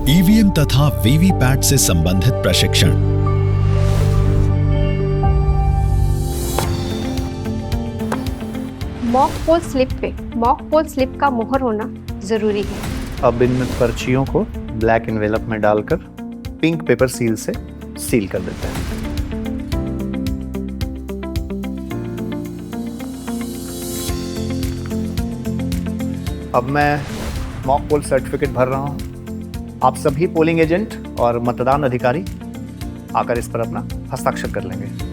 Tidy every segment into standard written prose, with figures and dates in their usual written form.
EVM तथा VVPAT से संबंधित प्रशिक्षण। मॉक पोल स्लिप पे मॉक पोल स्लिप का मुहर होना जरूरी है। अब इन पर्चियों को ब्लैक एनवेलप में डालकर पिंक पेपर सील से सील कर देते हैं। अब मैं मॉक पोल सर्टिफिकेट भर रहा हूं। आप सभी पोलिंग एजेंट और मतदान अधिकारी आकर इस पर अपना हस्ताक्षर कर लेंगे।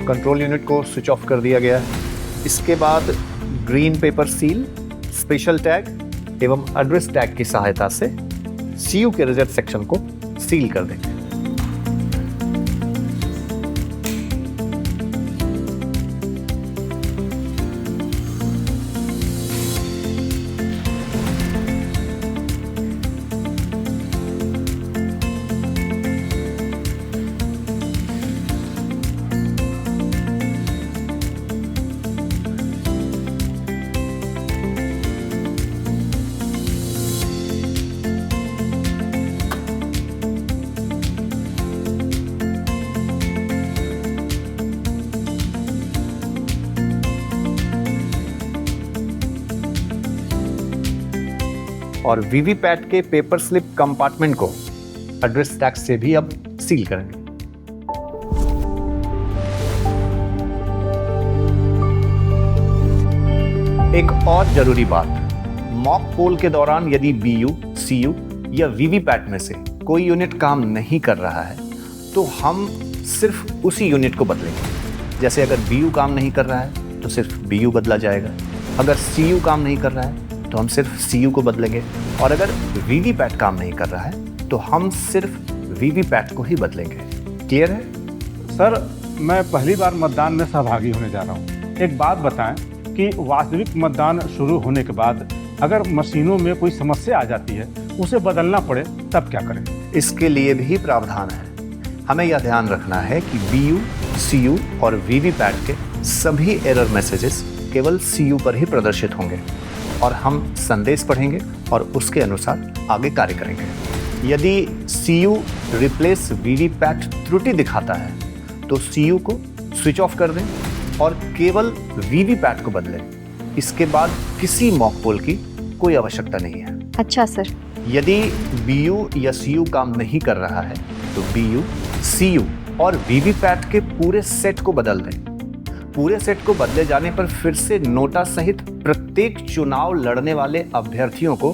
कंट्रोल यूनिट को स्विच ऑफ कर दिया गया है। इसके बाद green pepper seal, special tag एवं एड्रेस टैग की सहायता से सीयू के रिजर्व सेक्शन को सील कर देंगे। और वीवीपैट के पेपर स्लिप कंपार्टमेंट को एड्रेस टैग से भी अब सील करेंगे। एक और जरूरी बात, मॉक पोल के दौरान यदि बीयू, सीयू या वीवीपैट में से कोई यूनिट काम नहीं कर रहा है तो हम सिर्फ उसी यूनिट को बदलेंगे। जैसे अगर बीयू काम नहीं कर रहा है तो सिर्फ बीयू बदला जाएगा, अगर सीयू काम नहीं कर रहा है तो हम सिर्फ सीयू को बदलेंगे, और अगर वीवीपैट काम नहीं कर रहा है तो हम सिर्फ वीवीपैट को ही बदलेंगे। क्लियर है? सर, मैं पहली बार मतदान में सहभागी होने जा रहा हूँ। एक बात बताएं कि वास्तविक मतदान शुरू होने के बाद अगर मशीनों में कोई समस्या आ जाती है, उसे बदलना पड़े, तब क्या करें? इसके लिए भी प्रावधान है। हमें यह ध्यान रखना है कि बीयू, सीयू और वीवीपैट के सभी एरर मैसेजेस केवल सीयू पर ही प्रदर्शित होंगे और हम संदेश पढ़ेंगे और उसके अनुसार आगे कार्य करेंगे। यदि सीयू रिप्लेस वीवीपैट त्रुटि दिखाता है तो सीयू को स्विच ऑफ कर दें और केवल वीवीपैट को बदलें। इसके बाद किसी मॉक पोल की कोई आवश्यकता नहीं है। अच्छा सर। यदि बीयू या सीयू काम नहीं कर रहा है तो बीयू, सीयू और वीवीपैट के पूरे सेट को बदल दें। पूरे सेट को बदले जाने पर फिर से नोटा सहित प्रत्येक चुनाव लड़ने वाले अभ्यर्थियों को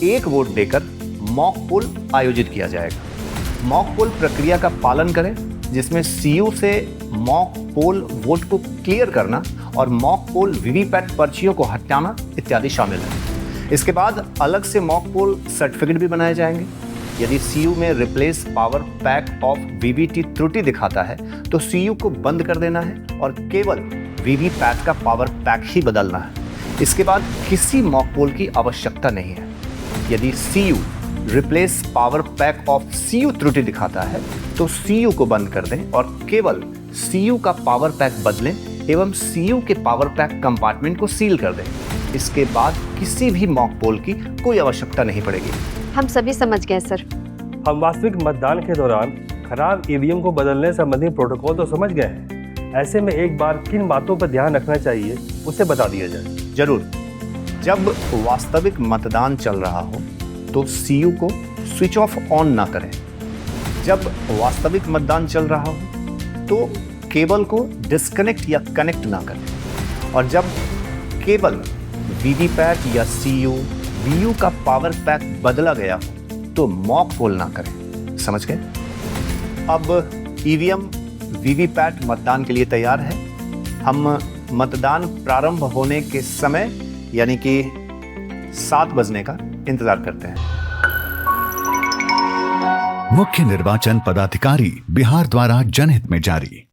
एक वोट देकर मॉक पोल आयोजित किया जाएगा। मॉक पोल प्रक्रिया का पालन करें, जिसमें सीयू से मॉक पोल वोट को क्लियर करना और मॉक पोल वीवीपैट पर्चियों को हटाना इत्यादि शामिल है। इसके बाद अलग से मॉक पोल सर्टिफिकेट भी बनाए जाएंगे। यदि सीयू में replace power pack of VVT त्रुटि दिखाता है तो सीयू को बंद कर देना है और केवल वीवीपैट का पावर पैक ही बदलना है। इसके बाद किसी मॉक पोल की आवश्यकता नहीं है। यदि CU replace power pack of CU त्रुटि दिखाता है तो सीयू को बंद कर दें और केवल सीयू का पावर पैक बदलें एवं सीयू के पावर पैक कंपार्टमेंट को सील कर दें। इसके बाद किसी भी मॉक पोल की कोई आवश्यकता नहीं पड़ेगी। हम सभी समझ गए सर। हम वास्तविक मतदान के दौरान खराब ईवीएम को बदलने संबंधी प्रोटोकॉल तो समझ गए हैं। ऐसे में एक बार किन बातों पर ध्यान रखना चाहिए उसे बता दिया जाए। जरूर। जब वास्तविक मतदान चल रहा हो तो सीयू को स्विच ऑफ ऑन ना करें। जब वास्तविक मतदान चल रहा हो तो केबल को डिस्कनेक्ट या कनेक्ट ना करें। और जब केबल वीवीपैट या सीयू, बीयू का पावर पैक बदला गया हो तो मॉक पोल ना करें। समझ गए? अब ईवीएम, वीवीपैट मतदान के लिए तैयार है। हम मतदान प्रारंभ होने के समय यानी कि 7 बजने का इंतजार करते हैं। मुख्य निर्वाचन पदाधिकारी बिहार द्वारा जनहित में जारी।